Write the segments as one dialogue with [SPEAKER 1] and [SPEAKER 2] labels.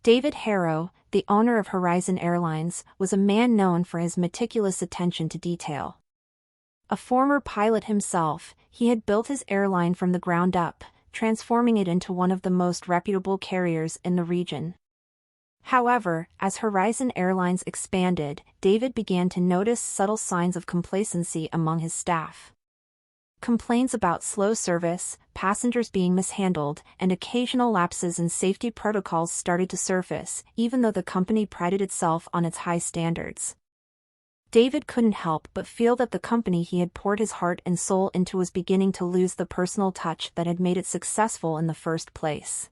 [SPEAKER 1] David Harrow, the owner of Horizon Airlines, was a man known for his meticulous attention to detail. A former pilot himself, he had built his airline from the ground up, transforming it into one of the most reputable carriers in the region. However, as Horizon Airlines expanded, David began to notice subtle signs of complacency among his staff. Complaints about slow service, passengers being mishandled, and occasional lapses in safety protocols started to surface, even though the company prided itself on its high standards. David couldn't help but feel that the company he had poured his heart and soul into was beginning to lose the personal touch that had made it successful in the first place.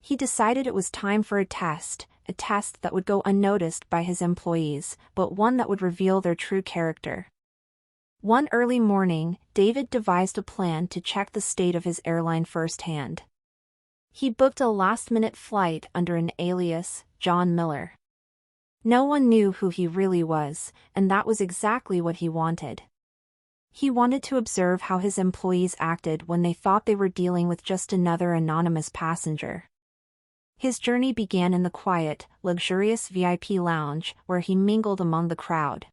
[SPEAKER 1] He decided it was time for a test that would go unnoticed by his employees, but one that would reveal their true character. One early morning, David devised a plan to check the state of his airline firsthand. He booked a last-minute flight under an alias, John Miller. No one knew who he really was, and that was exactly what he wanted. He wanted to observe how his employees acted when they thought they were dealing with just another anonymous passenger. His journey began in the quiet, luxurious VIP lounge, where he mingled among the crowd.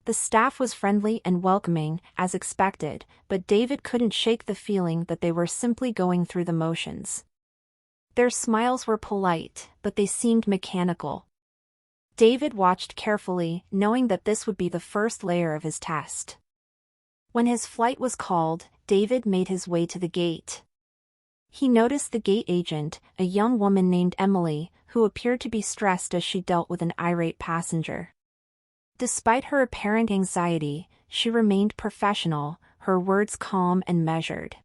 [SPEAKER 1] The staff was friendly and welcoming, as expected, but David couldn't shake the feeling that they were simply going through the motions. Their smiles were polite, but they seemed mechanical. David watched carefully, knowing that this would be the first layer of his test. When his flight was called, David made his way to the gate. He noticed the gate agent, a young woman named Emily, who appeared to be stressed as she dealt with an irate passenger. Despite her apparent anxiety, she remained professional, her words calm and measured.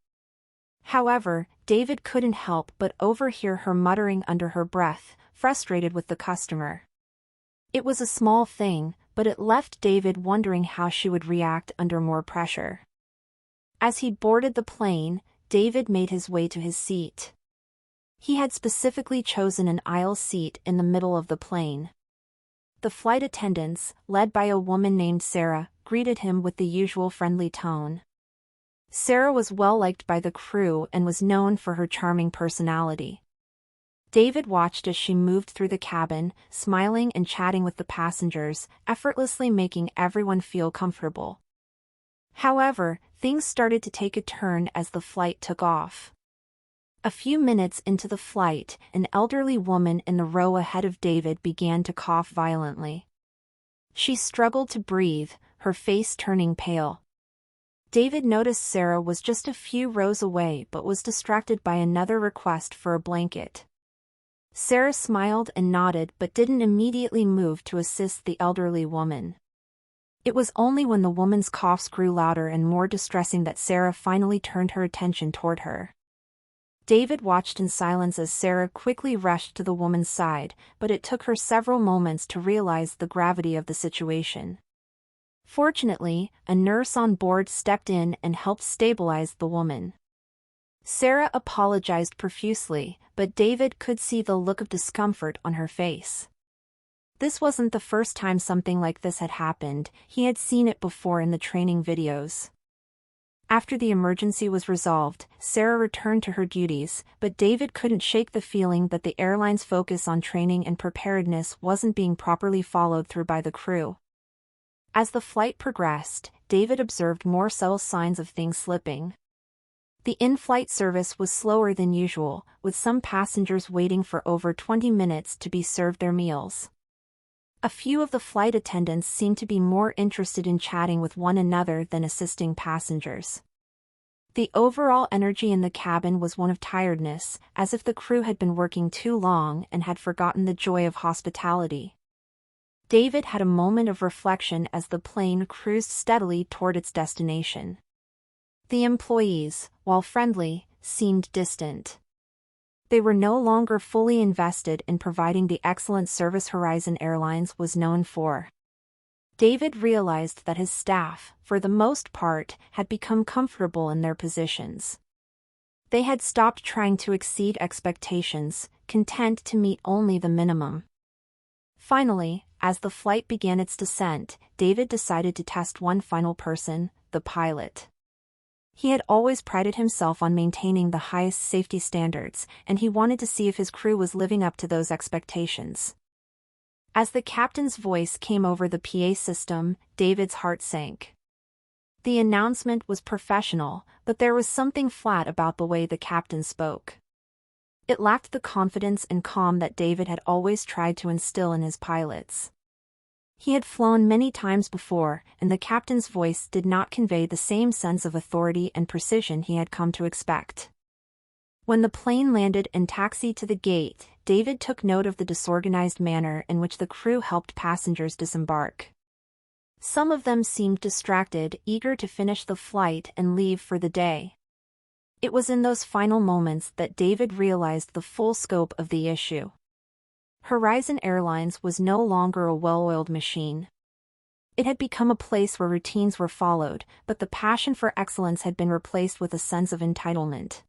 [SPEAKER 1] However, David couldn't help but overhear her muttering under her breath, frustrated with the customer. It was a small thing, but it left David wondering how she would react under more pressure. As he boarded the plane, David made his way to his seat. He had specifically chosen an aisle seat in the middle of the plane. The flight attendants, led by a woman named Sarah, greeted him with the usual friendly tone. Sarah was well liked by the crew and was known for her charming personality. David watched as she moved through the cabin, smiling and chatting with the passengers, effortlessly making everyone feel comfortable. However, things started to take a turn as the flight took off. A few minutes into the flight, an elderly woman in the row ahead of David began to cough violently. She struggled to breathe, her face turning pale. David noticed Sarah was just a few rows away but was distracted by another request for a blanket. Sarah smiled and nodded but didn't immediately move to assist the elderly woman. It was only when the woman's coughs grew louder and more distressing that Sarah finally turned her attention toward her. David watched in silence as Sarah quickly rushed to the woman's side, but it took her several moments to realize the gravity of the situation. Fortunately, a nurse on board stepped in and helped stabilize the woman. Sarah apologized profusely, but David could see the look of discomfort on her face. This wasn't the first time something like this had happened, he had seen it before in the training videos. After the emergency was resolved, Sarah returned to her duties, but David couldn't shake the feeling that the airline's focus on training and preparedness wasn't being properly followed through by the crew. As the flight progressed, David observed more subtle signs of things slipping. The in-flight service was slower than usual, with some passengers waiting for over 20 minutes to be served their meals. A few of the flight attendants seemed to be more interested in chatting with one another than assisting passengers. The overall energy in the cabin was one of tiredness, as if the crew had been working too long and had forgotten the joy of hospitality. David had a moment of reflection as the plane cruised steadily toward its destination. The employees, while friendly, seemed distant. They were no longer fully invested in providing the excellent service Horizon Airlines was known for. David realized that his staff, for the most part, had become comfortable in their positions. They had stopped trying to exceed expectations, content to meet only the minimum. Finally, as the flight began its descent, David decided to test one final person, the pilot. He had always prided himself on maintaining the highest safety standards, and he wanted to see if his crew was living up to those expectations. As the captain's voice came over the PA system, David's heart sank. The announcement was professional, but there was something flat about the way the captain spoke. It lacked the confidence and calm that David had always tried to instill in his pilots. He had flown many times before, and the captain's voice did not convey the same sense of authority and precision he had come to expect. When the plane landed and taxied to the gate, David took note of the disorganized manner in which the crew helped passengers disembark. Some of them seemed distracted, eager to finish the flight and leave for the day. It was in those final moments that David realized the full scope of the issue. Horizon Airlines was no longer a well-oiled machine. It had become a place where routines were followed, but the passion for excellence had been replaced with a sense of entitlement.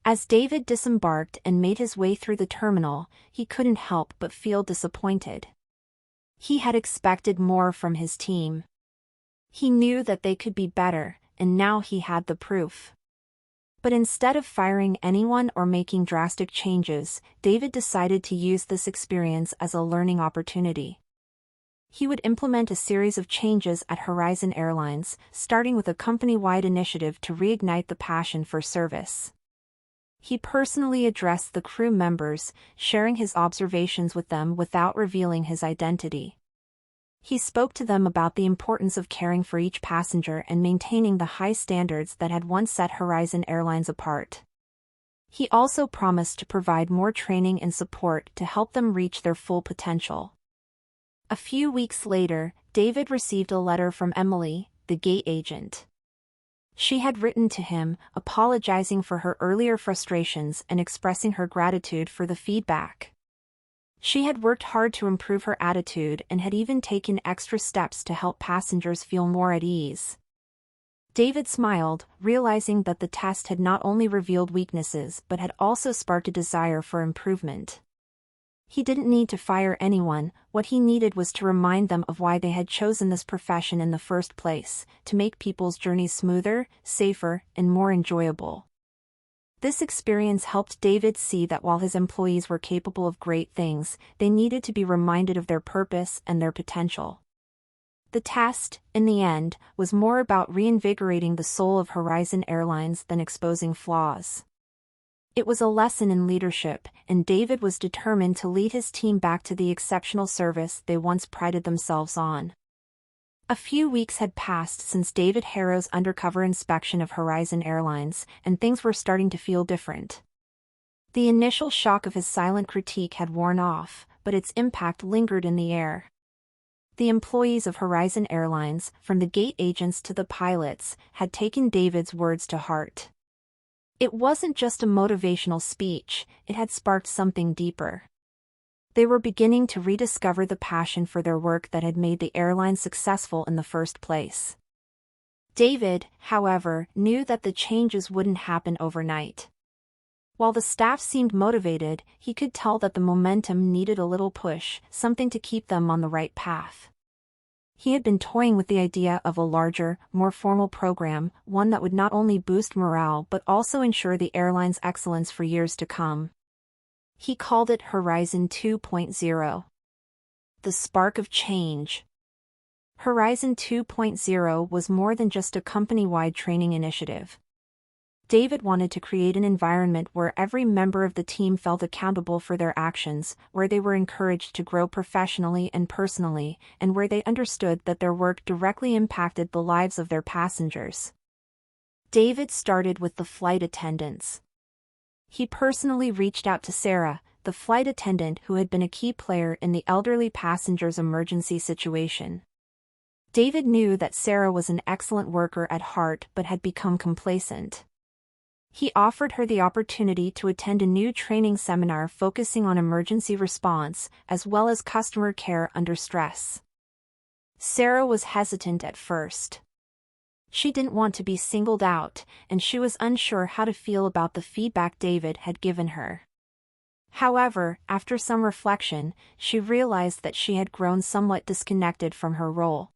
[SPEAKER 1] As David disembarked and made his way through the terminal, he couldn't help but feel disappointed. He had expected more from his team. He knew that they could be better, and now he had the proof. But instead of firing anyone or making drastic changes, David decided to use this experience as a learning opportunity. He would implement a series of changes at Horizon Airlines, starting with a company-wide initiative to reignite the passion for service. He personally addressed the crew members, sharing his observations with them without revealing his identity. He spoke to them about the importance of caring for each passenger and maintaining the high standards that had once set Horizon Airlines apart. He also promised to provide more training and support to help them reach their full potential. A few weeks later, David received a letter from Emily, the gate agent. She had written to him, apologizing for her earlier frustrations and expressing her gratitude for the feedback. She had worked hard to improve her attitude and had even taken extra steps to help passengers feel more at ease. David smiled, realizing that the test had not only revealed weaknesses but had also sparked a desire for improvement. He didn't need to fire anyone, what he needed was to remind them of why they had chosen this profession in the first place, to make people's journeys smoother, safer, and more enjoyable. This experience helped David see that while his employees were capable of great things, they needed to be reminded of their purpose and their potential. The test, in the end, was more about reinvigorating the soul of Horizon Airlines than exposing flaws. It was a lesson in leadership, and David was determined to lead his team back to the exceptional service they once prided themselves on. A few weeks had passed since David Harrow's undercover inspection of Horizon Airlines, and things were starting to feel different. The initial shock of his silent critique had worn off, but its impact lingered in the air. The employees of Horizon Airlines, from the gate agents to the pilots, had taken David's words to heart. It wasn't just a motivational speech, it had sparked something deeper. They were beginning to rediscover the passion for their work that had made the airline successful in the first place. David, however, knew that the changes wouldn't happen overnight. While the staff seemed motivated, he could tell that the momentum needed a little push, something to keep them on the right path. He had been toying with the idea of a larger, more formal program, one that would not only boost morale but also ensure the airline's excellence for years to come. He called it Horizon 2.0. The spark of change. Horizon 2.0 was more than just a company-wide training initiative. David wanted to create an environment where every member of the team felt accountable for their actions, where they were encouraged to grow professionally and personally, and where they understood that their work directly impacted the lives of their passengers. David started with the flight attendants. He personally reached out to Sarah, the flight attendant who had been a key player in the elderly passenger's emergency situation. David knew that Sarah was an excellent worker at heart but had become complacent. He offered her the opportunity to attend a new training seminar focusing on emergency response, as well as customer care under stress. Sarah was hesitant at first. She didn't want to be singled out, and she was unsure how to feel about the feedback David had given her. However, after some reflection, she realized that she had grown somewhat disconnected from her role.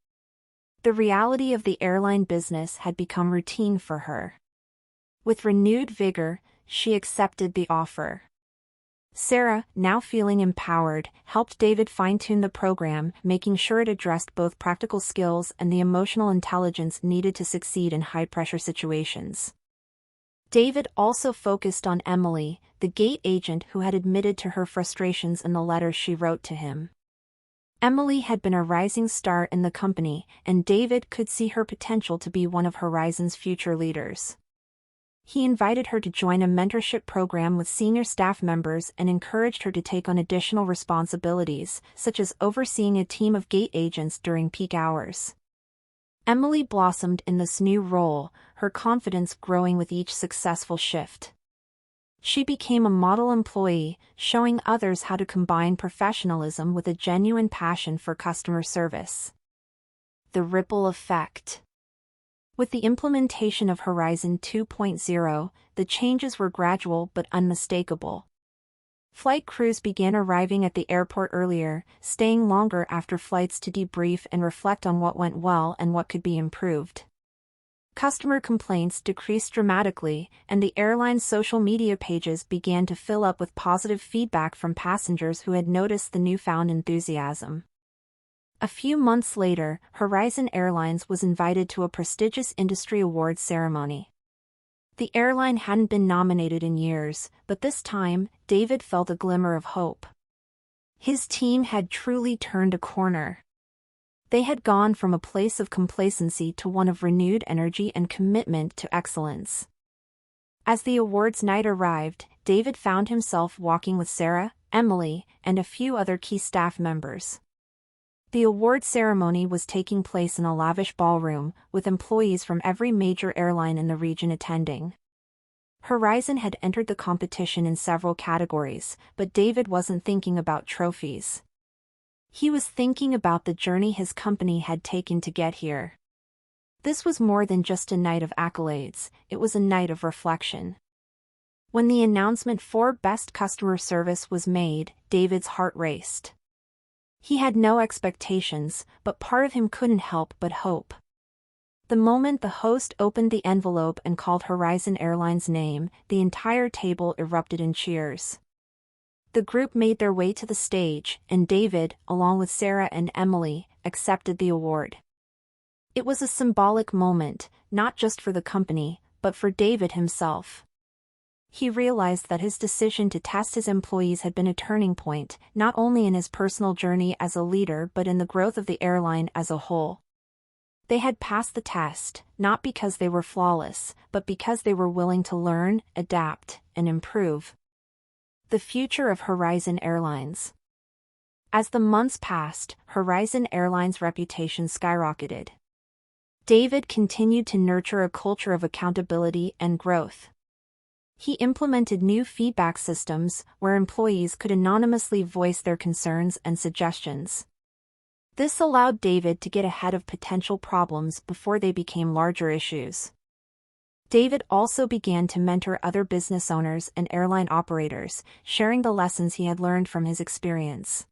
[SPEAKER 1] The reality of the airline business had become routine for her. With renewed vigor, she accepted the offer. Sarah, now feeling empowered, helped David fine-tune the program, making sure it addressed both practical skills and the emotional intelligence needed to succeed in high-pressure situations. David also focused on Emily, the gate agent who had admitted to her frustrations in the letters she wrote to him. Emily had been a rising star in the company, and David could see her potential to be one of Horizon's future leaders. He invited her to join a mentorship program with senior staff members and encouraged her to take on additional responsibilities, such as overseeing a team of gate agents during peak hours. Emily blossomed in this new role, her confidence growing with each successful shift. She became a model employee, showing others how to combine professionalism with a genuine passion for customer service. The ripple effect. With the implementation of Horizon 2.0, the changes were gradual but unmistakable. Flight crews began arriving at the airport earlier, staying longer after flights to debrief and reflect on what went well and what could be improved. Customer complaints decreased dramatically, and the airline's social media pages began to fill up with positive feedback from passengers who had noticed the newfound enthusiasm. A few months later, Horizon Airlines was invited to a prestigious industry awards ceremony. The airline hadn't been nominated in years, but this time, David felt a glimmer of hope. His team had truly turned a corner. They had gone from a place of complacency to one of renewed energy and commitment to excellence. As the awards night arrived, David found himself walking with Sarah, Emily, and a few other key staff members. The award ceremony was taking place in a lavish ballroom, with employees from every major airline in the region attending. Horizon had entered the competition in several categories, but David wasn't thinking about trophies. He was thinking about the journey his company had taken to get here. This was more than just a night of accolades, it was a night of reflection. When the announcement for Best Customer Service was made, David's heart raced. He had no expectations, but part of him couldn't help but hope. The moment the host opened the envelope and called Horizon Airlines' name, the entire table erupted in cheers. The group made their way to the stage, and David, along with Sarah and Emily, accepted the award. It was a symbolic moment, not just for the company, but for David himself. He realized that his decision to test his employees had been a turning point, not only in his personal journey as a leader but in the growth of the airline as a whole. They had passed the test, not because they were flawless, but because they were willing to learn, adapt, and improve. The future of Horizon Airlines. As the months passed, Horizon Airlines' reputation skyrocketed. David continued to nurture a culture of accountability and growth. He implemented new feedback systems where employees could anonymously voice their concerns and suggestions. This allowed David to get ahead of potential problems before they became larger issues. David also began to mentor other business owners and airline operators, sharing the lessons he had learned from his experience.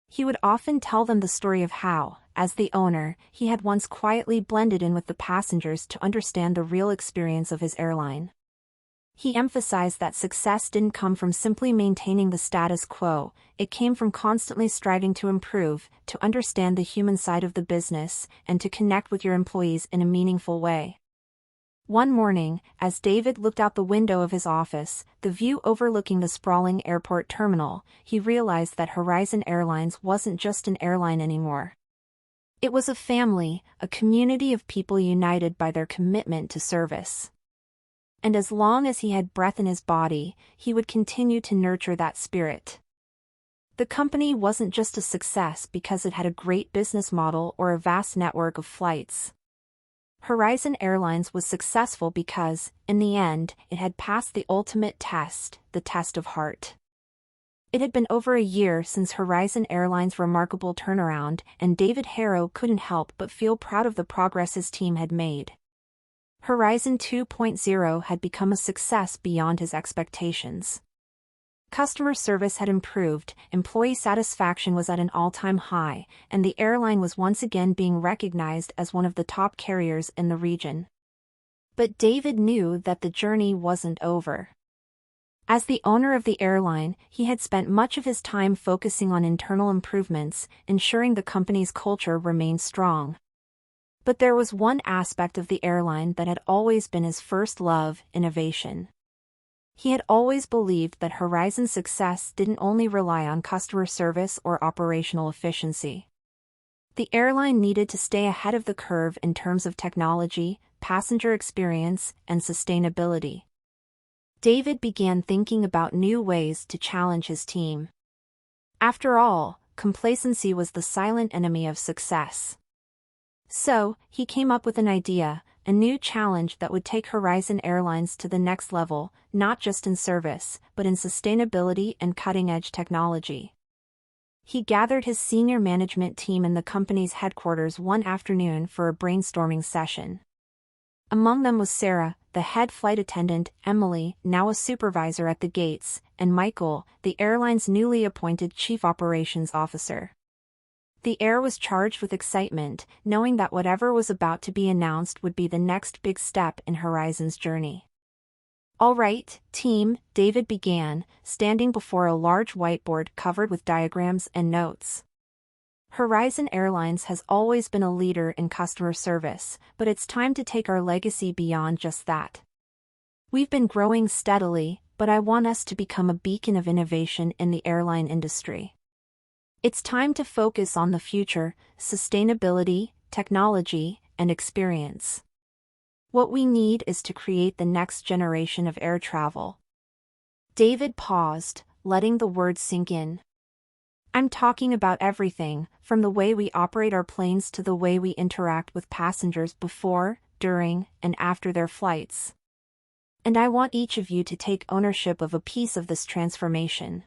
[SPEAKER 1] He would often tell them the story of how, as the owner, he had once quietly blended in with the passengers to understand the real experience of his airline. He emphasized that success didn't come from simply maintaining the status quo, it came from constantly striving to improve, to understand the human side of the business, and to connect with your employees in a meaningful way. One morning, as David looked out the window of his office, the view overlooking the sprawling airport terminal, he realized that Horizon Airlines wasn't just an airline anymore. It was a family, a community of people united by their commitment to service. And as long as he had breath in his body, he would continue to nurture that spirit. The company wasn't just a success because it had a great business model or a vast network of flights. Horizon Airlines was successful because, in the end, it had passed the ultimate test, the test of heart. It had been over a year since Horizon Airlines' remarkable turnaround, and David Harrow couldn't help but feel proud of the progress his team had made. Horizon 2.0 had become a success beyond his expectations. Customer service had improved, employee satisfaction was at an all-time high, and the airline was once again being recognized as one of the top carriers in the region. But David knew that the journey wasn't over. As the owner of the airline, he had spent much of his time focusing on internal improvements, ensuring the company's culture remained strong. But there was one aspect of the airline that had always been his first love: innovation. He had always believed that Horizon's success didn't only rely on customer service or operational efficiency. The airline needed to stay ahead of the curve in terms of technology, passenger experience, and sustainability. David began thinking about new ways to challenge his team. After all, complacency was the silent enemy of success. So, he came up with an idea, a new challenge that would take Horizon Airlines to the next level, not just in service, but in sustainability and cutting-edge technology. He gathered his senior management team in the company's headquarters one afternoon for a brainstorming session. Among them was Sarah, the head flight attendant, Emily, now a supervisor at the gates, and Michael, the airline's newly appointed chief operations officer. The air was charged with excitement, knowing that whatever was about to be announced would be the next big step in Horizon's journey. "All right, team," David began, standing before a large whiteboard covered with diagrams and notes. Horizon Airlines has always been a leader in customer service, but it's time to take our legacy beyond just that. We've been growing steadily, but I want us to become a beacon of innovation in the airline industry. It's time to focus on the future: sustainability, technology, and experience. What we need is to create the next generation of air travel. David paused, letting the words sink in. "I'm talking about everything, from the way we operate our planes to the way we interact with passengers before, during, and after their flights. And I want each of you to take ownership of a piece of this transformation."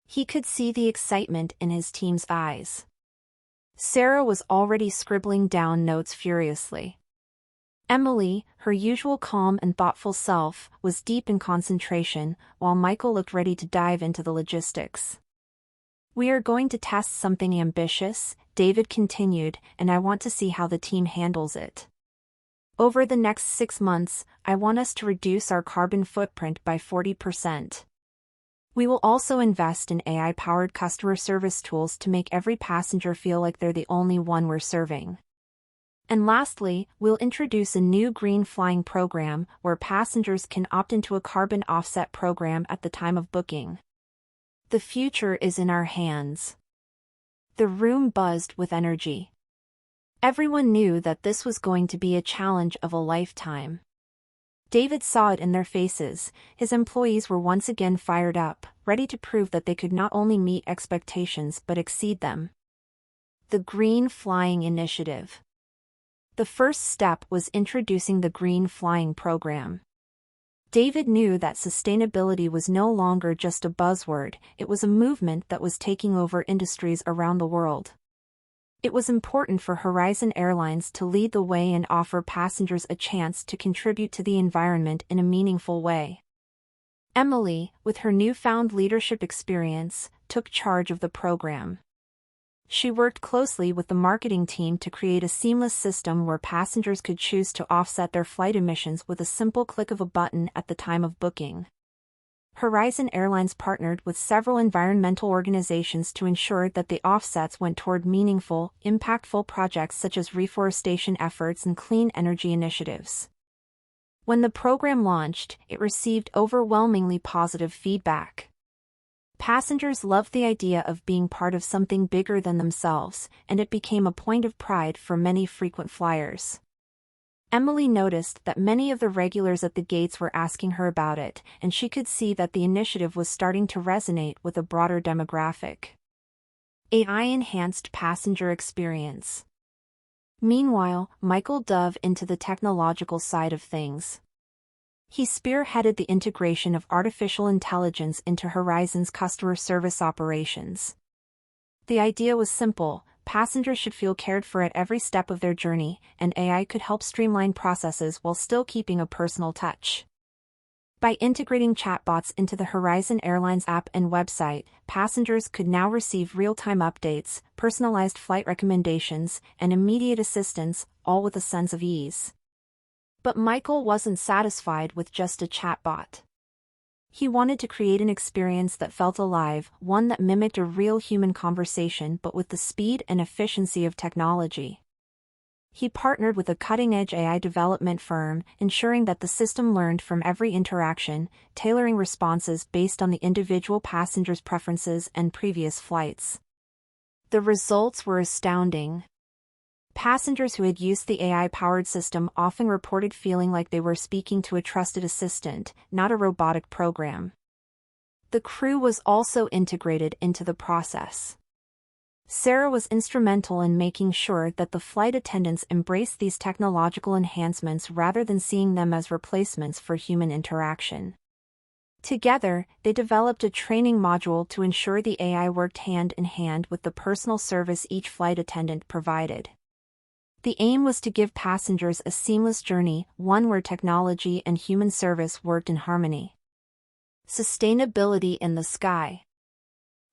[SPEAKER 1] He could see the excitement in his team's eyes. Sarah was already scribbling down notes furiously. Emily, her usual calm and thoughtful self, was deep in concentration, while Michael looked ready to dive into the logistics. "We are going to test something ambitious," David continued, "and I want to see how the team handles it. Over the next 6 months, I want us to reduce our carbon footprint by 40%. We will also invest in AI-powered customer service tools to make every passenger feel like they're the only one we're serving. And lastly, we'll introduce a new green flying program where passengers can opt into a carbon offset program at the time of booking. The future is in our hands." The room buzzed with energy. Everyone knew that this was going to be a challenge of a lifetime. David saw it in their faces. His employees were once again fired up, ready to prove that they could not only meet expectations but exceed them. The Green Flying Initiative. The first step was introducing the Green Flying Program. David knew that sustainability was no longer just a buzzword, it was a movement that was taking over industries around the world. It was important for Horizon Airlines to lead the way and offer passengers a chance to contribute to the environment in a meaningful way. Emily, with her newfound leadership experience, took charge of the program. She worked closely with the marketing team to create a seamless system where passengers could choose to offset their flight emissions with a simple click of a button at the time of booking. Horizon Airlines partnered with several environmental organizations to ensure that the offsets went toward meaningful, impactful projects such as reforestation efforts and clean energy initiatives. When the program launched, it received overwhelmingly positive feedback. Passengers loved the idea of being part of something bigger than themselves, and it became a point of pride for many frequent flyers. Emily noticed that many of the regulars at the gates were asking her about it, and she could see that the initiative was starting to resonate with a broader demographic. AI-enhanced passenger experience. Meanwhile, Michael dove into the technological side of things. He spearheaded the integration of artificial intelligence into Horizon's customer service operations. The idea was simple: passengers should feel cared for at every step of their journey, and AI could help streamline processes while still keeping a personal touch. By integrating chatbots into the Horizon Airlines app and website, passengers could now receive real-time updates, personalized flight recommendations, and immediate assistance, all with a sense of ease. But Michael wasn't satisfied with just a chatbot. He wanted to create an experience that felt alive, one that mimicked a real human conversation but with the speed and efficiency of technology. He partnered with a cutting-edge AI development firm, ensuring that the system learned from every interaction, tailoring responses based on the individual passenger's preferences and previous flights. The results were astounding. Passengers who had used the AI-powered system often reported feeling like they were speaking to a trusted assistant, not a robotic program. The crew was also integrated into the process. Sarah was instrumental in making sure that the flight attendants embraced these technological enhancements rather than seeing them as replacements for human interaction. Together, they developed a training module to ensure the AI worked hand in hand with the personal service each flight attendant provided. The aim was to give passengers a seamless journey, one where technology and human service worked in harmony. Sustainability in the sky.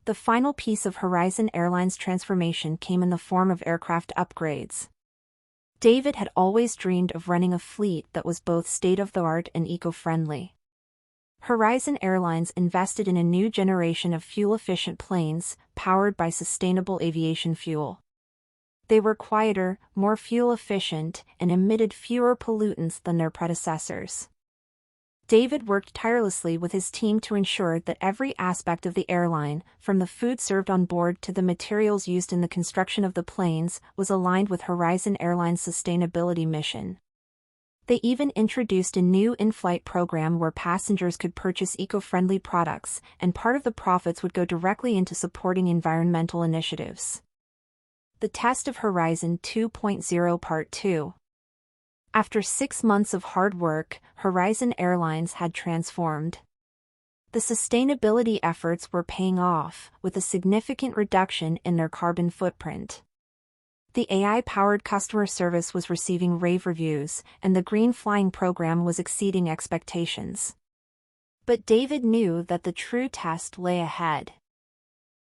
[SPEAKER 1] The final piece of Horizon Airlines' transformation came in the form of aircraft upgrades. David had always dreamed of running a fleet that was both state-of-the-art and eco-friendly. Horizon Airlines invested in a new generation of fuel-efficient planes, powered by sustainable aviation fuel. They were quieter, more fuel-efficient, and emitted fewer pollutants than their predecessors. David worked tirelessly with his team to ensure that every aspect of the airline, from the food served on board to the materials used in the construction of the planes, was aligned with Horizon Airlines' sustainability mission. They even introduced a new in-flight program where passengers could purchase eco-friendly products, and part of the profits would go directly into supporting environmental initiatives. The Test of Horizon 2.0 Part 2. After 6 months of hard work, Horizon Airlines had transformed. The sustainability efforts were paying off, with a significant reduction in their carbon footprint. The AI-powered customer service was receiving rave reviews, and the green flying program was exceeding expectations. But David knew that the true test lay ahead.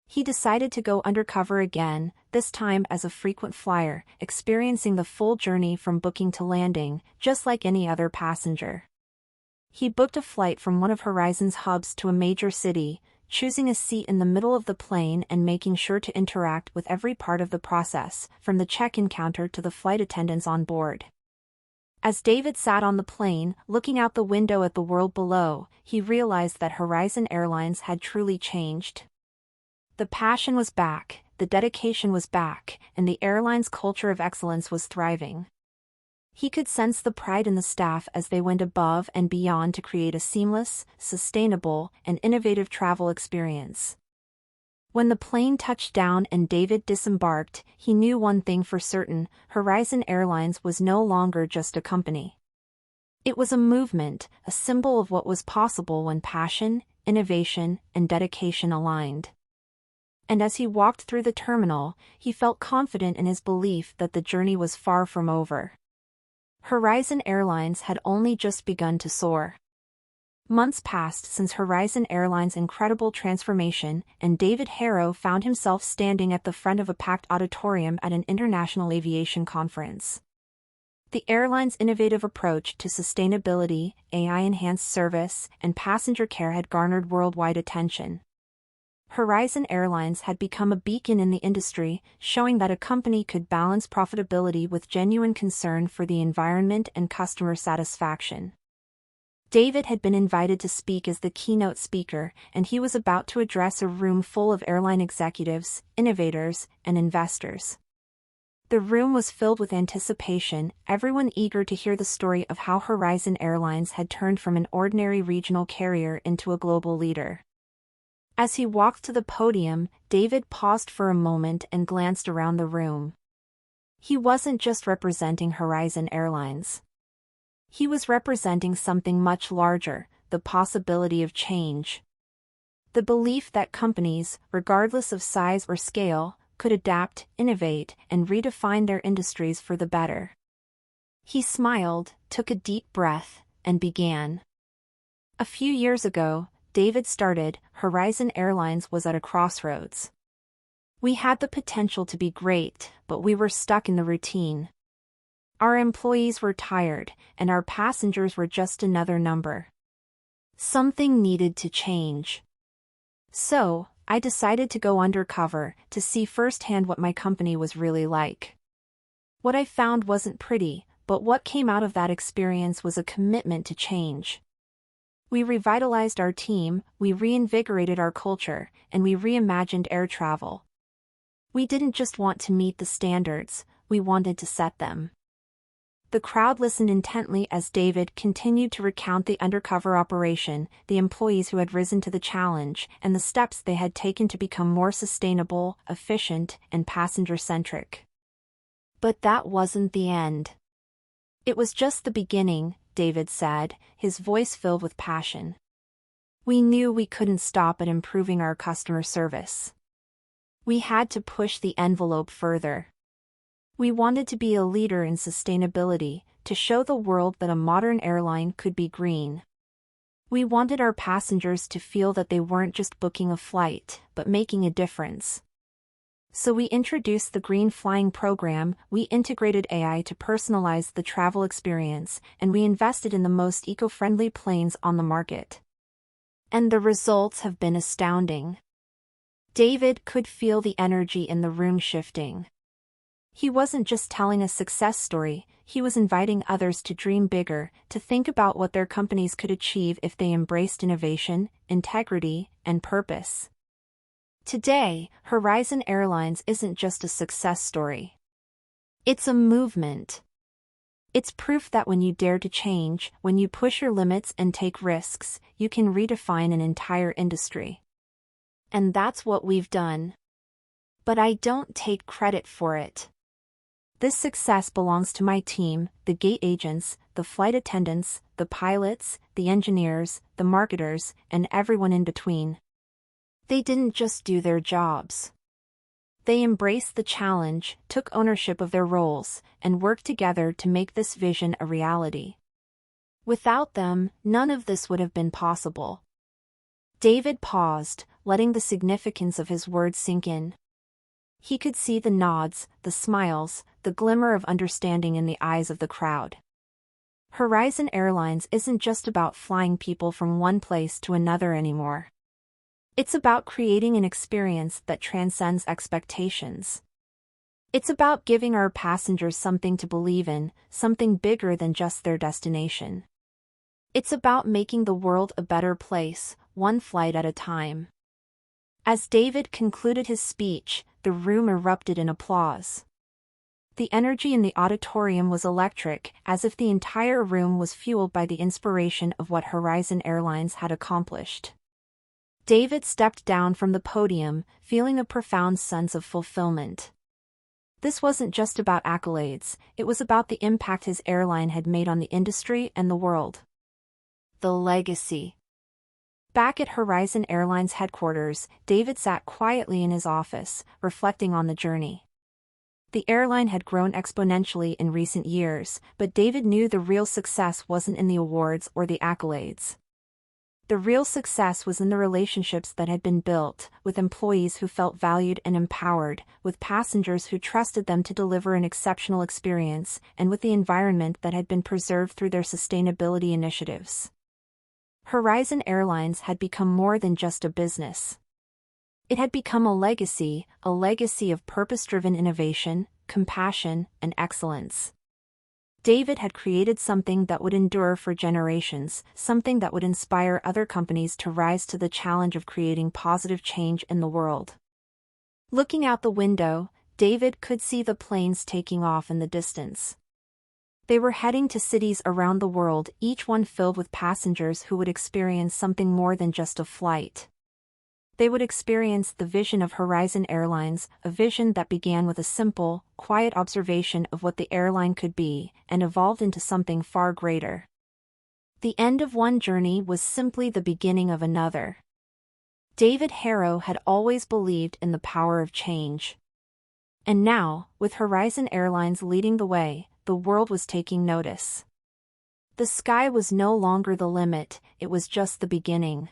[SPEAKER 1] He decided to go undercover again, this time as a frequent flyer, experiencing the full journey from booking to landing, just like any other passenger. He booked a flight from one of Horizon's hubs to a major city, choosing a seat in the middle of the plane and making sure to interact with every part of the process, from the check-in counter to the flight attendants on board. As David sat on the plane, looking out the window at the world below, he realized that Horizon Airlines had truly changed. The passion was back, the dedication was back, and the airline's culture of excellence was thriving. He could sense the pride in the staff as they went above and beyond to create a seamless, sustainable, and innovative travel experience. When the plane touched down and David disembarked, he knew one thing for certain: Horizon Airlines was no longer just a company. It was a movement, a symbol of what was possible when passion, innovation, and dedication aligned. And as he walked through the terminal, he felt confident in his belief that the journey was far from over. Horizon Airlines had only just begun to soar. Months passed since Horizon Airlines' incredible transformation, and David Harrow found himself standing at the front of a packed auditorium at an international aviation conference. The airline's innovative approach to sustainability, AI-enhanced service, and passenger care had garnered worldwide attention. Horizon Airlines had become a beacon in the industry, showing that a company could balance profitability with genuine concern for the environment and customer satisfaction. David had been invited to speak as the keynote speaker, and he was about to address a room full of airline executives, innovators, and investors. The room was filled with anticipation, everyone eager to hear the story of how Horizon Airlines had turned from an ordinary regional carrier into a global leader. As he walked to the podium, David paused for a moment and glanced around the room. He wasn't just representing Horizon Airlines. He was representing something much larger: the possibility of change. The belief that companies, regardless of size or scale, could adapt, innovate, and redefine their industries for the better. He smiled, took a deep breath, and began. A few years ago, David started, Horizon Airlines was at a crossroads. We had the potential to be great, but we were stuck in the routine. Our employees were tired, and our passengers were just another number. Something needed to change. So, I decided to go undercover to see firsthand what my company was really like. What I found wasn't pretty, but what came out of that experience was a commitment to change. We revitalized our team, we reinvigorated our culture, and we reimagined air travel. We didn't just want to meet the standards, we wanted to set them. The crowd listened intently as David continued to recount the undercover operation, the employees who had risen to the challenge, and the steps they had taken to become more sustainable, efficient, and passenger-centric. But that wasn't the end. It was just the beginning, David said, his voice filled with passion. We knew we couldn't stop at improving our customer service. We had to push the envelope further. We wanted to be a leader in sustainability, to show the world that a modern airline could be green. We wanted our passengers to feel that they weren't just booking a flight, but making a difference. So we introduced the Green Flying program, we integrated AI to personalize the travel experience, and we invested in the most eco-friendly planes on the market. And the results have been astounding. David could feel the energy in the room shifting. He wasn't just telling a success story, he was inviting others to dream bigger, to think about what their companies could achieve if they embraced innovation, integrity, and purpose. Today, Horizon Airlines isn't just a success story. It's a movement. It's proof that when you dare to change, when you push your limits and take risks, you can redefine an entire industry. And that's what we've done. But I don't take credit for it. This success belongs to my team, the gate agents, the flight attendants, the pilots, the engineers, the marketers, and everyone in between. They didn't just do their jobs. They embraced the challenge, took ownership of their roles, and worked together to make this vision a reality. Without them, none of this would have been possible. David paused, letting the significance of his words sink in. He could see the nods, the smiles, the glimmer of understanding in the eyes of the crowd. Horizon Airlines isn't just about flying people from one place to another anymore. It's about creating an experience that transcends expectations. It's about giving our passengers something to believe in, something bigger than just their destination. It's about making the world a better place, one flight at a time. As David concluded his speech, the room erupted in applause. The energy in the auditorium was electric, as if the entire room was fueled by the inspiration of what Horizon Airlines had accomplished. David stepped down from the podium, feeling a profound sense of fulfillment. This wasn't just about accolades, it was about the impact his airline had made on the industry and the world. The legacy. Back at Horizon Airlines headquarters, David sat quietly in his office, reflecting on the journey. The airline had grown exponentially in recent years, but David knew the real success wasn't in the awards or the accolades. The real success was in the relationships that had been built, with employees who felt valued and empowered, with passengers who trusted them to deliver an exceptional experience, and with the environment that had been preserved through their sustainability initiatives. Horizon Airlines had become more than just a business. It had become a legacy of purpose-driven innovation, compassion, and excellence. David had created something that would endure for generations, something that would inspire other companies to rise to the challenge of creating positive change in the world. Looking out the window, David could see the planes taking off in the distance. They were heading to cities around the world, each one filled with passengers who would experience something more than just a flight. They would experience the vision of Horizon Airlines, a vision that began with a simple, quiet observation of what the airline could be, and evolved into something far greater. The end of one journey was simply the beginning of another. David Harrow had always believed in the power of change. And now, with Horizon Airlines leading the way, the world was taking notice. The sky was no longer the limit, it was just the beginning.